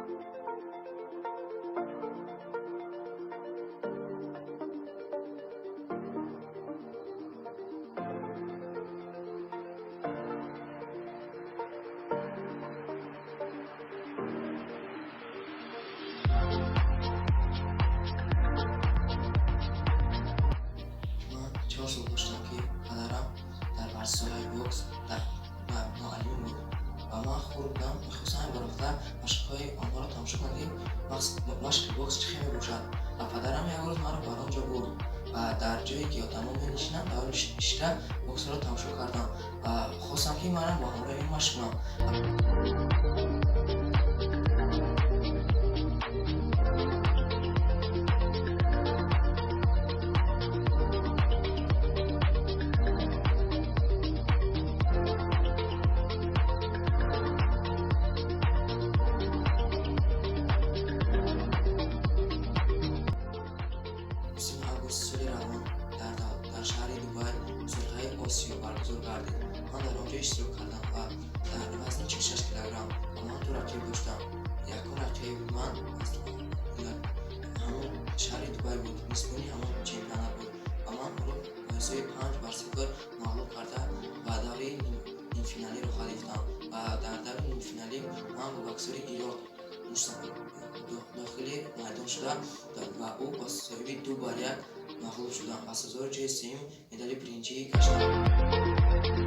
من 4 سال داشتم که پدرم در ورزشگاه بوکس معلم بود و من خوب بودم. میخواستم این برادر مشق‌های آنها را تماشا کنم که مشق بوکس چه خیلی باشد و پدرم یک روز مرا بر آنجا برد و در جایی که تمام می‌نشینم در نشسته بوکس را تماشا کردم و خواستم که منم با همراه این مشق کنم. سی آگوست سال روان در شهر دوبای مسابقه آسیا برگزار گردید. من در آنجا اشتراک کردم و در وزن 46 کیلوگرم و من دو رقیب داشتم. یکم رقیب من از همون شهر دوبای بود، میزبانی همون چمپیونات بود و من او را با حساب 5-0 مغلوب کرده و دوره نیم فینالی را خریدم و در دوره نیم فینالی من با بکسور ایران داخل میدان شده و او با صاحب 2-1 مغلوب شدم و سزای جای سیم مدال برنجی گشتم.